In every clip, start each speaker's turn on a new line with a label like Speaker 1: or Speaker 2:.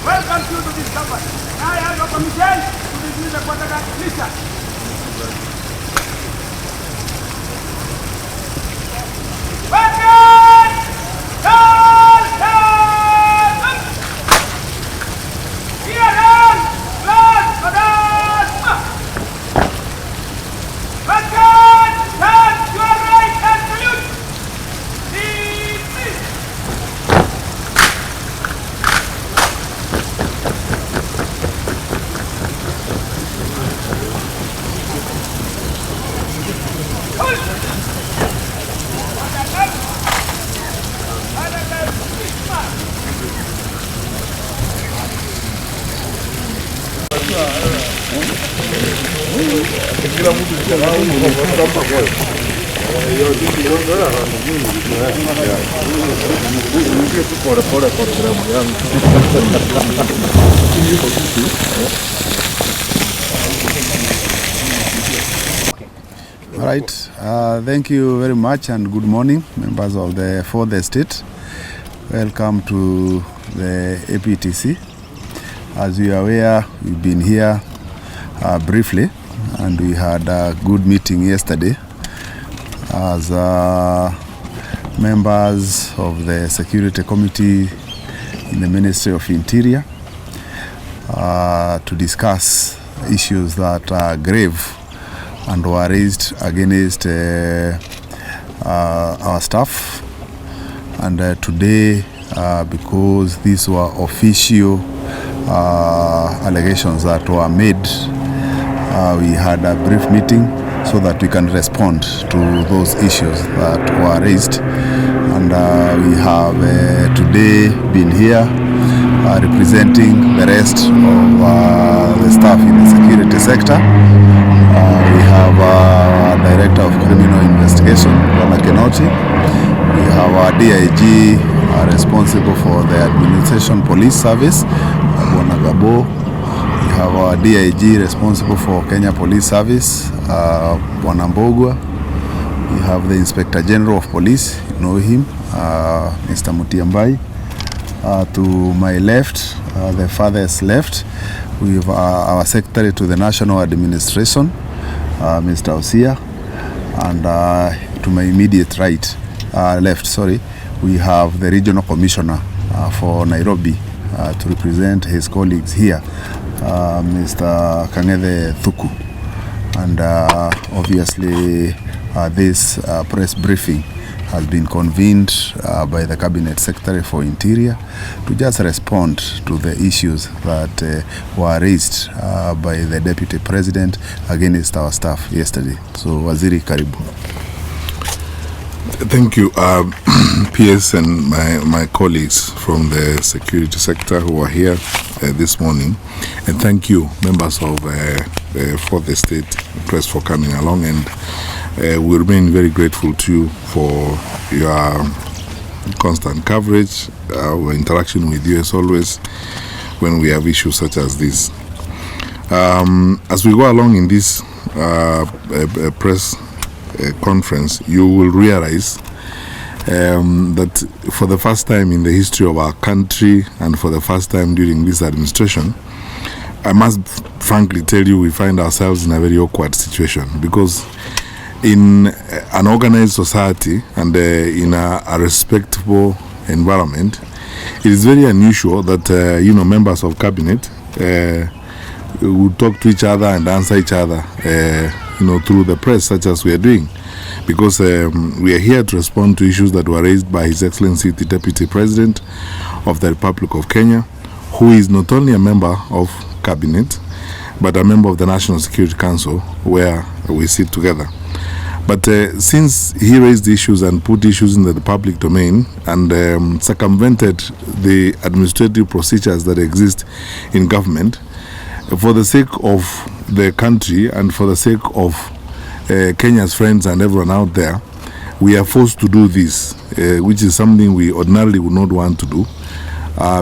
Speaker 1: Welcome you to this company. Now I have your permission to review the quarterback list.
Speaker 2: All right, thank you very much and good morning, members of the fourth estate. Welcome to the APTC. As you are aware, we've been here briefly and we had a good meeting yesterday as members of the Security Committee in the Ministry of Interior to discuss issues that are grave and were raised against our staff. And today, because these were official allegations that were made, we had a brief meeting so that we can respond to those issues that were raised. And we have today been here representing the rest of the staff in the security sector. We have our Director of Criminal Investigation, Bwana Kenoti. We have our DIG responsible for the Administration Police Service, Bwana Gabo. We have our DIG responsible for Kenya Police Service, Bwana Mbogwa. We have the Inspector General of Police, you know him, Mr. Mutembei. To my left, the farthest left, we have our Secretary to the National Administration, Mr. Osia, and to my immediate right, left, we have the Regional Commissioner for Nairobi to represent his colleagues here, Mr. Kang'ethe Thuku. And obviously this press briefing has been convened by the Cabinet Secretary for Interior to just respond to the issues that were raised by the Deputy President against our staff yesterday. So, Waziri, karibu.
Speaker 3: Thank you, PS and my colleagues from the security sector who are here this morning. And thank you, members of for the State Press, for coming along. And we remain very grateful to you for your constant coverage, our interaction with you as always when we have issues such as this. As we go along in this press conference, you will realize that for the first time in the history of our country and for the first time during this administration, I must frankly tell you we find ourselves in a very awkward situation, because in an organized society and in a respectable environment, it is very unusual that members of cabinet would talk to each other and answer each other through the press, such as we are doing. because we are here to respond to issues that were raised by His Excellency the Deputy President of the Republic of Kenya, who is not only a member of Cabinet, but a member of the National Security Council, where we sit together. But since he raised issues and put issues in the public domain and circumvented the administrative procedures that exist in government, for the sake of the country and for the sake of Kenya's friends and everyone out there, we are forced to do this, which is something we ordinarily would not want to do,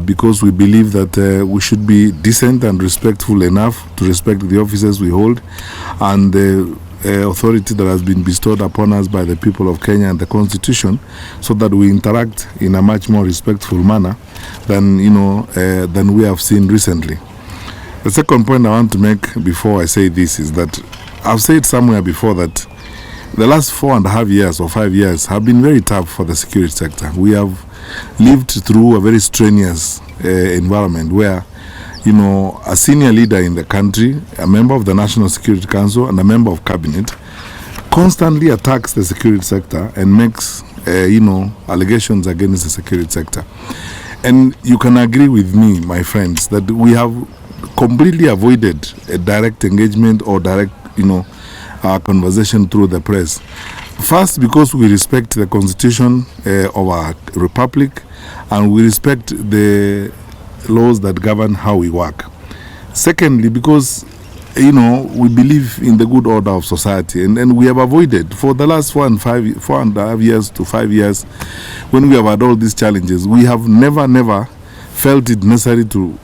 Speaker 3: because we believe that we should be decent and respectful enough to respect the offices we hold and the authority that has been bestowed upon us by the people of Kenya and the Constitution, so that we interact in a much more respectful manner than than we have seen recently. The second point I want to make before I say this is that I've said somewhere before that the last 4.5 years or 5 years have been very tough for the security sector. We have lived through a very strenuous environment where a senior leader in the country, a member of the National Security Council and a member of Cabinet, constantly attacks the security sector and makes, allegations against the security sector. And you can agree with me, my friends, that we have completely avoided a direct engagement or direct, conversation through the press. First, because we respect the Constitution of our Republic and we respect the laws that govern how we work. Secondly, because we believe in the good order of society, and we have avoided for the last 4.5 years to 5 years, when we have had all these challenges, we have never felt it necessary to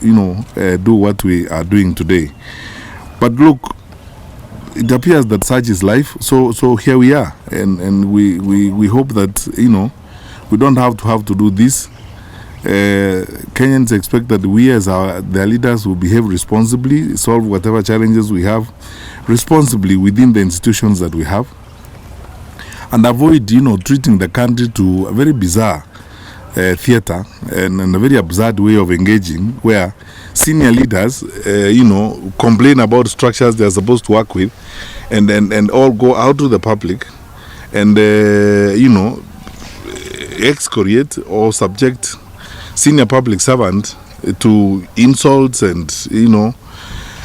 Speaker 3: do what we are doing today. But look, it appears that such is life, so here we are, and we hope that we don't have to do this. Kenyans expect that we as their leaders will behave responsibly, solve whatever challenges we have responsibly within the institutions that we have, and avoid treating the country to a very bizarre theater and a very absurd way of engaging, where senior leaders complain about structures they are supposed to work with and all go out to the public and excoriate or subject senior public servant to insults and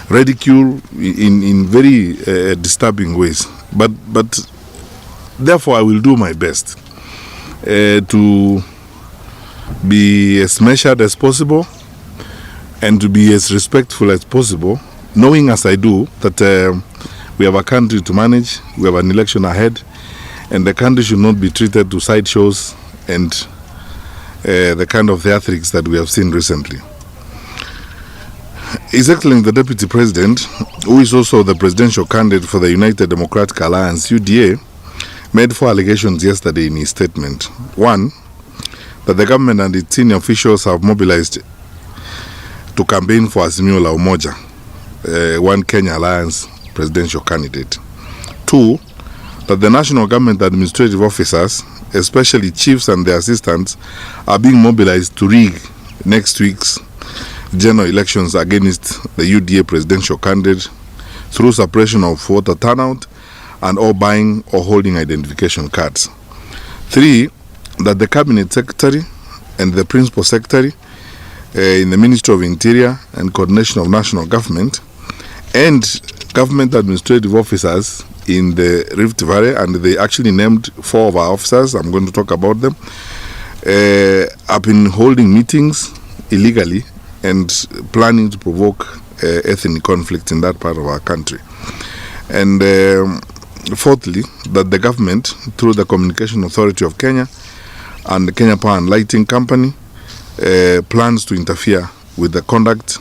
Speaker 3: ridicule in very disturbing ways. But therefore I will do my best to be as measured as possible and to be as respectful as possible, knowing as I do that we have a country to manage, we have an election ahead, and the country should not be treated to sideshows and the kind of theatrics that we have seen recently. His Excellency the Deputy President, who is also the presidential candidate for the United Democratic Alliance, UDA, made 4 allegations yesterday in his statement. 1, that the government and its senior officials have mobilized to campaign for Azimio la Umoja, One Kenya Alliance presidential candidate. 2, that the national government administrative officers, especially chiefs and their assistants, are being mobilized to rig next week's general elections against the UDA presidential candidate through suppression of voter turnout and or buying or holding identification cards. 3, that the Cabinet Secretary and the Principal Secretary in the Ministry of Interior and Coordination of National Government and government administrative officers in the Rift Valley, and they actually named 4 of our officers, I'm going to talk about them, have been holding meetings illegally and planning to provoke ethnic conflict in that part of our country. And fourthly, that the government, through the Communication Authority of Kenya and the Kenya Power and Lighting Company, plans to interfere with the conduct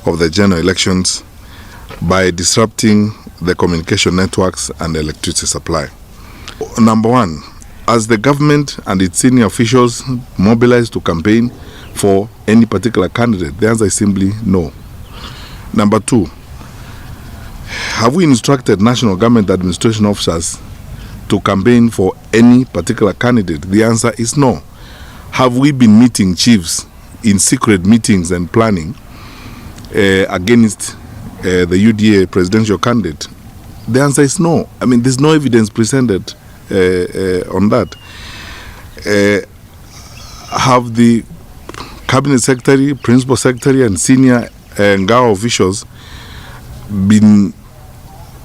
Speaker 3: of the general elections by disrupting the communication networks and the electricity supply. Number 1, as the government and its senior officials mobilize to campaign for any particular candidate, the answer is simply no. Number 2, have we instructed national government administration officers to campaign for any particular candidate? The answer is no. Have we been meeting chiefs in secret meetings and planning against the UDA presidential candidate? The answer is no. I mean, there's no evidence presented on that. Have the cabinet secretary, principal secretary, and senior Ngao officials been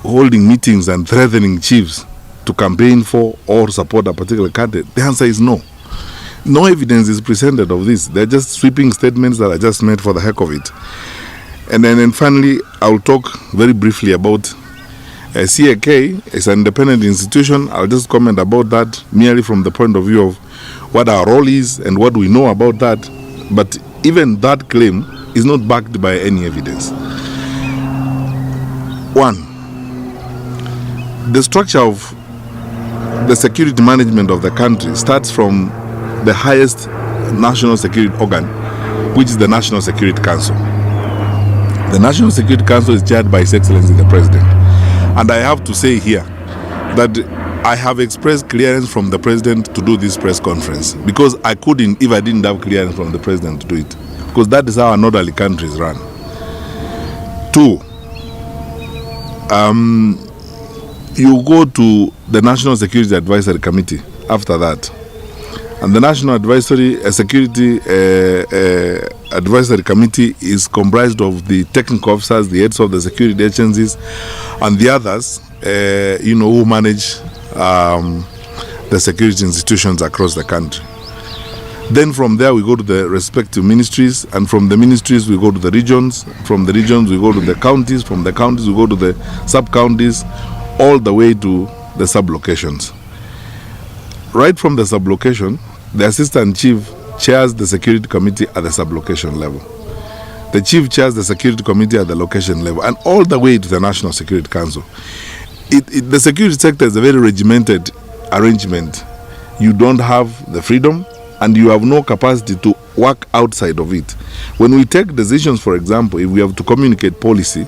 Speaker 3: holding meetings and threatening chiefs to campaign for or support a particular candidate? The answer is no. No evidence is presented of this. They're just sweeping statements that are just made for the heck of it. And then finally, I'll talk very briefly about CAK. It's an independent institution. I'll just comment about that merely from the point of view of what our role is and what we know about that. But even that claim is not backed by any evidence. One, the structure of the security management of the country starts from the highest national security organ, which is the National Security Council. The National Security Council is chaired by His Excellency the President. And I have to say here that I have expressed clearance from the President to do this press conference, because I couldn't if I didn't have clearance from the President to do it, because that is how an orderly country is run. Two, you go to the National Security Advisory Committee after that. And the National Security Advisory Committee is comprised of the technical officers, the heads of the security agencies, and the others, who manage the security institutions across the country. Then from there we go to the respective ministries, and from the ministries we go to the regions, from the regions we go to the counties, from the counties we go to the sub-counties, all the way to the sub-locations. Right from the sub-location, the assistant chief chairs the security committee at the sub-location level. The chief chairs the security committee at the location level, and all the way to the National Security Council. The security sector is a very regimented arrangement. You don't have the freedom, and you have no capacity to work outside of it. When we take decisions, for example, if we have to communicate policy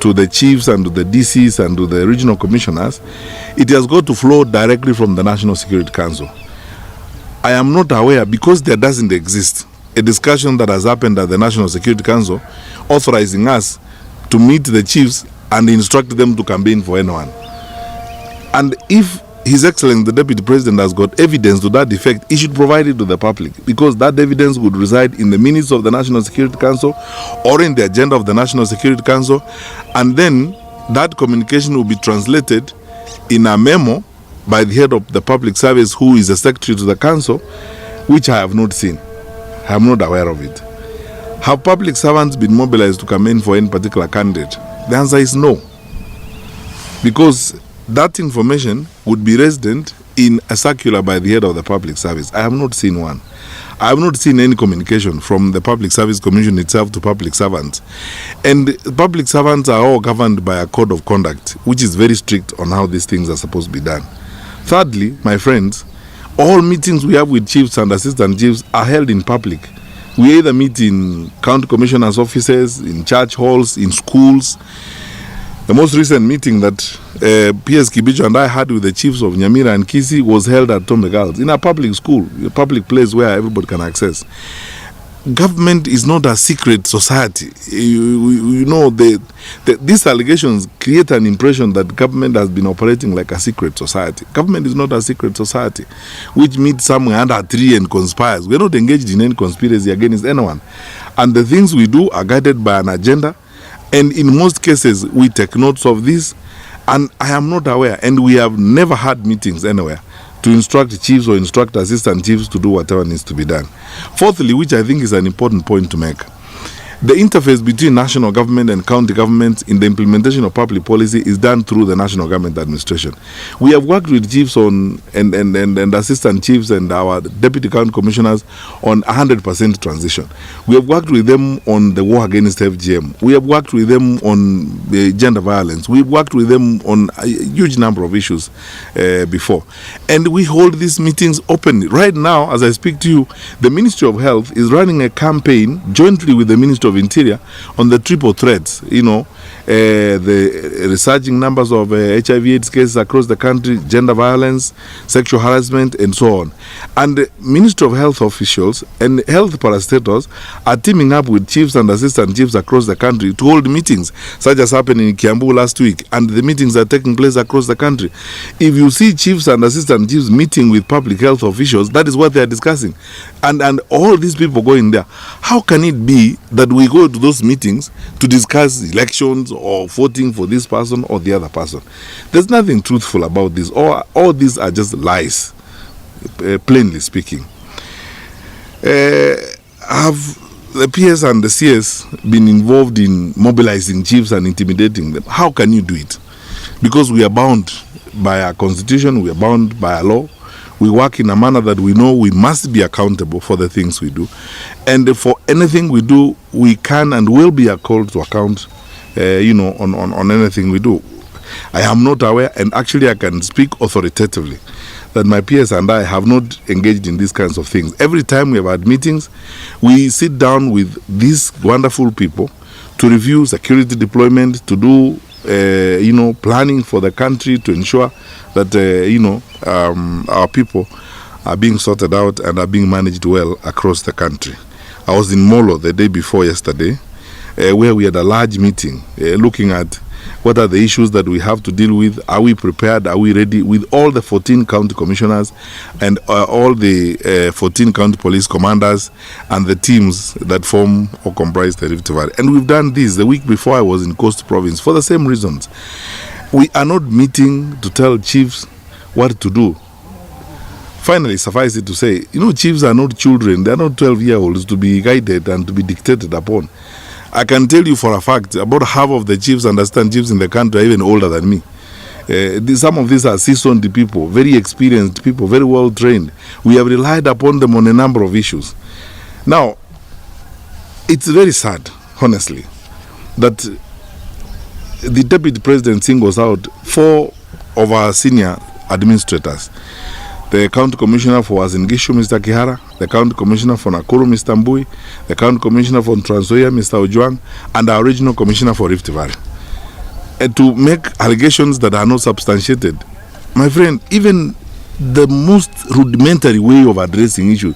Speaker 3: to the chiefs and to the DCs and to the regional commissioners, it has got to flow directly from the National Security Council. I am not aware, because there doesn't exist a discussion that has happened at the National Security Council authorizing us to meet the chiefs and instruct them to campaign for anyone. And if His Excellency the Deputy President has got evidence to that effect, he should provide it to the public, because that evidence would reside in the minutes of the National Security Council or in the agenda of the National Security Council, and then that communication will be translated in a memo by the head of the public service, who is the secretary to the council, which I have not seen. I am not aware of it. Have public servants been mobilized to campaign for any particular candidate? The answer is no, because that information would be resident in a circular by the head of the public service. I have not seen one. I have not seen any communication from the Public Service Commission itself to public servants. And public servants are all governed by a code of conduct, which is very strict on how these things are supposed to be done. Thirdly, my friends, all meetings we have with chiefs and assistant chiefs are held in public. We either meet in county commissioners' offices, in church halls, in schools. The most recent meeting that PS Kibicho and I had with the chiefs of Nyamira and Kisi was held at Tombe Girls, in a public school, a public place where everybody can access. Government is not a secret society. These allegations create an impression that government has been operating like a secret society. Government is not a secret society which meets somewhere under a tree and conspires. We're not engaged in any conspiracy against anyone. And the things we do are guided by an agenda. And in most cases, we take notes of this. And I am not aware, and we have never had meetings anywhere to instruct chiefs or instruct assistant chiefs to do whatever needs to be done. Fourthly, which I think is an important point to make, the interface between national government and county governments in the implementation of public policy is done through the National Government Administration. We have worked with chiefs on and assistant chiefs and our deputy county commissioners on 100% transition. We have worked with them on the war against FGM. We have worked with them on the gender violence. We have worked with them on a huge number of issues before. And we hold these meetings openly. Right now, as I speak to you, the Ministry of Health is running a campaign jointly with the Ministry of Interior on the triple threats, the resurging numbers of HIV/AIDS cases across the country, gender violence, sexual harassment, and so on. And the Ministry of Health officials and health parastatals are teaming up with chiefs and assistant chiefs across the country to hold meetings, such as happened in Kiambu last week, and the meetings are taking place across the country. If you see chiefs and assistant chiefs meeting with public health officials, that is what they are discussing. And all these people going there, how can it be that we go to those meetings to discuss elections or voting for this person or the other person? There's nothing truthful about this. All these are just lies, plainly speaking. Have the PS and the CS been involved in mobilizing chiefs and intimidating them? How can you do it? Because we are bound by our constitution, we are bound by our law. We work in a manner that we know we must be accountable for the things we do. And for anything we do, we can and will be called to account, on anything we do. I am not aware, and actually I can speak authoritatively, that my peers and I have not engaged in these kinds of things. Every time we have had meetings, we sit down with these wonderful people to review security deployment, to do planning for the country, to ensure that our people are being sorted out and are being managed well across the country. I was in Molo the day before yesterday, where we had a large meeting looking at what are the issues that we have to deal with. Are we prepared? Are we ready? With all the 14 county commissioners and all the 14 county police commanders and the teams that form or comprise the Rift Valley. And we've done this the week before I was in Coast Province for the same reasons. We are not meeting to tell chiefs what to do. Finally, suffice it to say, chiefs are not children. They are not 12-year-olds to be guided and to be dictated upon. I can tell you for a fact, about half of the chiefs and assistant chiefs in the country are even older than me. Some of these are seasoned people, very experienced people, very well trained. We have relied upon them on a number of issues. Now, it's very sad, honestly, that the Deputy President singles out 4 of our senior administrators. The County Commissioner for Uasin Gishu, Mr. Kihara, the County Commissioner for Nakuru, Mr. Mbui, the County Commissioner for Trans Nzoia, Mr. Ojwang, and our Regional Commissioner for Rift Valley. And to make allegations that are not substantiated. My friend, even the most rudimentary way of addressing issues,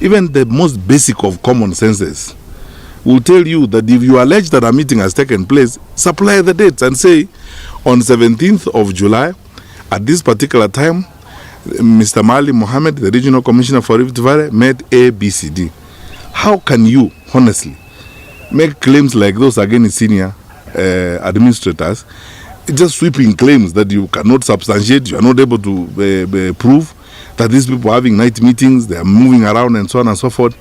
Speaker 3: even the most basic of common senses, will tell you that if you allege that a meeting has taken place, supply the dates and say, on 17th of July, at this particular time, Mr. Mali Mohammed, the Regional Commissioner for Rift Valley, met ABCD. How can you, honestly, make claims like those against senior administrators, just sweeping claims that you cannot substantiate, you are not able to prove that these people are having night meetings, they are moving around and so on and so forth?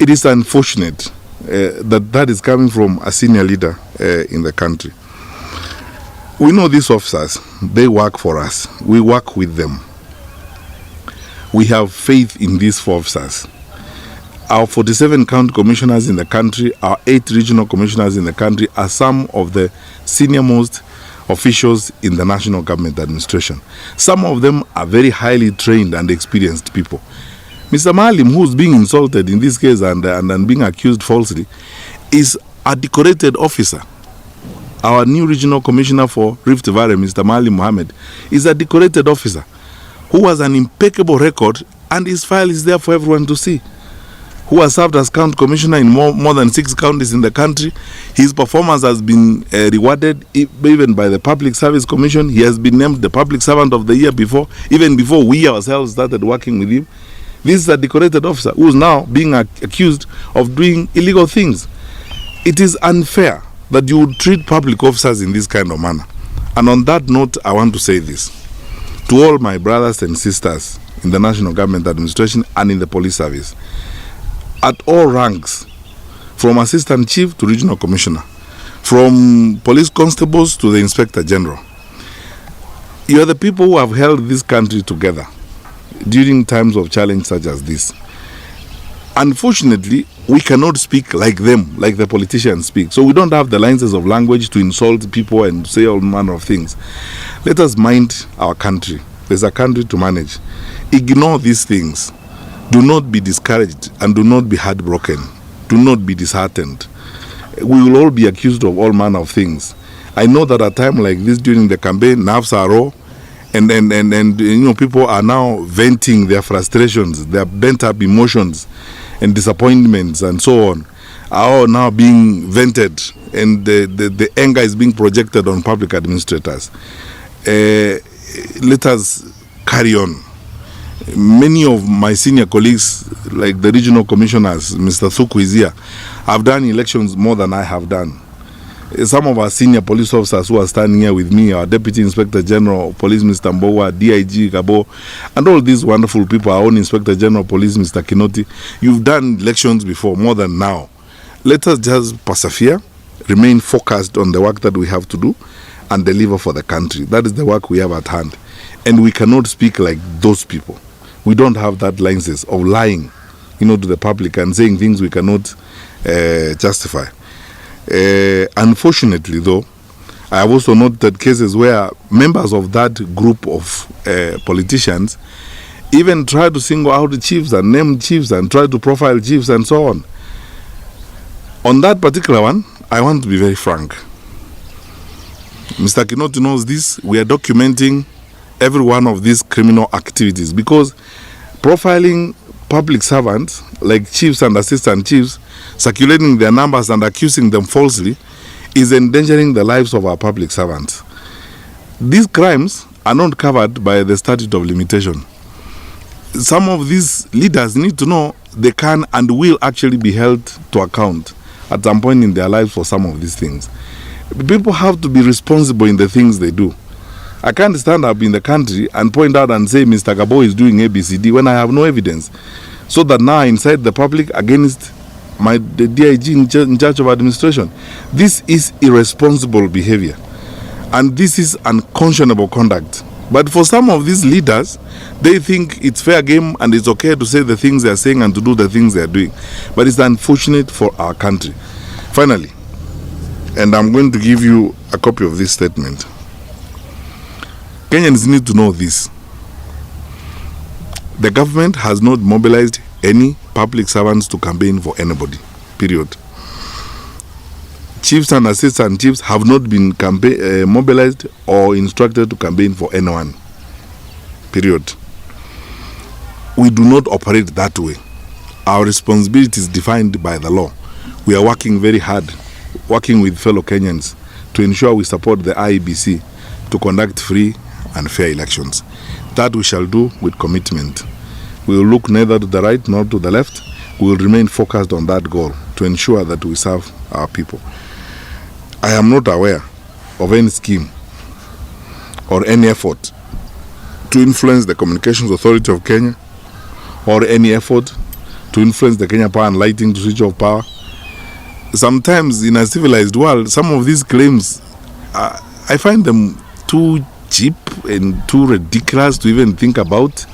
Speaker 3: It is unfortunate that is coming from a senior leader in the country. We know these officers, they work for us, we work with them. We have faith in these 4 officers. Our 47 county commissioners in the country, our 8 regional commissioners in the country are some of the senior-most officials in the national government administration. Some of them are very highly trained and experienced people. Mr. Malim, who's being insulted in this case and being accused falsely, is a decorated officer. Our new regional commissioner for Rift Valley, Mr. Mali Mohammed, is a decorated officer who has an impeccable record, and his file is there for everyone to see, who has served as county commissioner in more than 6 counties in the country. His performance has been rewarded even by the Public Service Commission. He has been named the Public Servant of the Year before, even before we ourselves started working with him. This is a decorated officer who is now being accused of doing illegal things. It is unfair that you would treat public officers in this kind of manner. And on that note, I want to say this to all my brothers and sisters in the National Government Administration and in the police service, at all ranks, from Assistant Chief to Regional Commissioner, from police constables to the Inspector General. You are the people who have held this country together during times of challenge such as this. Unfortunately, we cannot speak like them, like the politicians speak. So we don't have the licenses of language to insult people and say all manner of things. Let us mind our country. There's a country to manage. Ignore these things. Do not be discouraged and do not be heartbroken. Do not be disheartened. We will all be accused of all manner of things. I know that at a time like this during the campaign, nerves are raw, and people are now venting their frustrations, their bent up emotions and disappointments and so on are all now being vented, and the anger is being projected on public administrators. Let us carry on. Many of my senior colleagues, like the regional commissioners, Mr. Thuku is here, have done elections more than I have done. Some of our senior police officers who are standing here with me, our Deputy Inspector General Police, Mr. Mbowa, DIG Gabo, and all these wonderful people, our own Inspector General Police, Mr. Kinoti, you've done elections before, more than now. Let us just persevere, remain focused on the work that we have to do, and deliver for the country. That is the work we have at hand. And we cannot speak like those people. We don't have that license of lying, to the public and saying things we cannot justify. Unfortunately, though, I have also noted cases where members of that group of politicians even try to single out the chiefs and name chiefs and try to profile chiefs and so on. On that particular one, I want to be very frank. Mr. Kinoti knows this. We are documenting every one of these criminal activities because profiling public servants like chiefs and assistant chiefs, circulating their numbers and accusing them falsely, is endangering the lives of our public servants. These crimes are not covered by the statute of limitation. Some of these leaders need to know they can and will actually be held to account at some point in their lives for some of these things. People have to be responsible in the things they do. I can't stand up in the country and point out and say Mr. Gabo is doing ABCD when I have no evidence. So that now I incite the public against the DIG in charge of administration. This is irresponsible behavior. And this is unconscionable conduct. But for some of these leaders, they think it's fair game and it's okay to say the things they are saying and to do the things they are doing. But it's unfortunate for our country. Finally, and I'm going to give you a copy of this statement. Kenyans need to know this. The government has not mobilized any public servants to campaign for anybody, period. Chiefs and assistant chiefs have not been mobilized or instructed to campaign for anyone, period. We do not operate that way. Our responsibility is defined by the law. We are working very hard, working with fellow Kenyans to ensure we support the IEBC to conduct free and fair elections. That we shall do with commitment. We will look neither to the right nor to the left. We will remain focused on that goal to ensure that we serve our people. I am not aware of any scheme or any effort to influence the Communications Authority of Kenya or any effort to influence the Kenya Power and Lighting to switch off power. Sometimes in a civilized world, some of these claims, I find them too cheap and too ridiculous to even think about.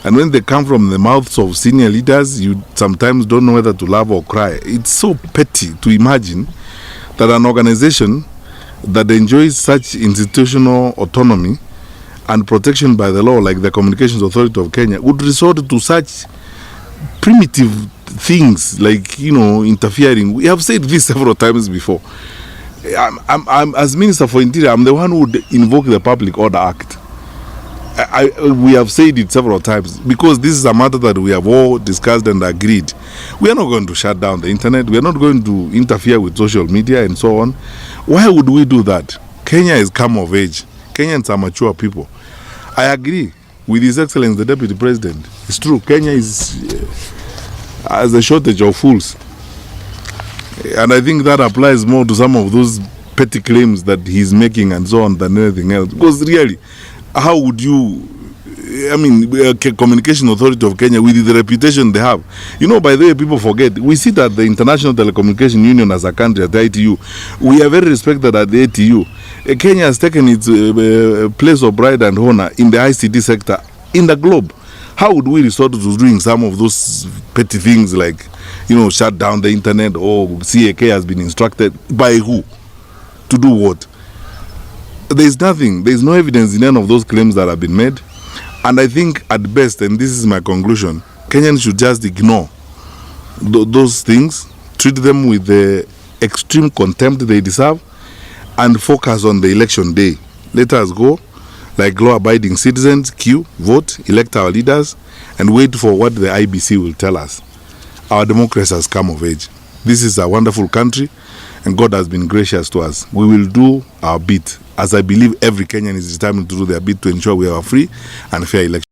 Speaker 3: And when they come from the mouths of senior leaders, you sometimes don't know whether to laugh or cry. It's so petty to imagine that an organization that enjoys such institutional autonomy and protection by the law, like the Communications Authority of Kenya, would resort to such primitive things like, interfering. We have said this several times before. I'm as Minister for Interior, I'm the one who would invoke the Public Order Act. We have said it several times because this is a matter that we have all discussed and agreed. We are not going to shut down the internet. We are not going to interfere with social media and so on. Why would we do that? Kenya is come of age. Kenyans are mature people. I agree with His Excellency the Deputy President. It's true, Kenya has a shortage of fools. And I think that applies more to some of those petty claims that he's making and so on than anything else. Because really, how would you, Communication Authority of Kenya, with the reputation they have. By the way, people forget, we sit at the International Telecommunication Union as a country at the ITU. We are very respected at the ATU. Kenya has taken its place of pride and honor in the ICT sector in the globe. How would we resort to doing some of those petty things like, shut down the internet, or CAK has been instructed by who? To do what? There's nothing, there's no evidence in any of those claims that have been made. And I think at best, and this is my conclusion, Kenyans should just ignore those things, treat them with the extreme contempt they deserve, and focus on the election day. Let us go like law-abiding citizens, queue, vote, elect our leaders, and wait for what the IBC will tell us. Our democracy has come of age. This is a wonderful country, and God has been gracious to us. We will do our bit, as I believe every Kenyan is determined to do their bit to ensure we have a free and fair election.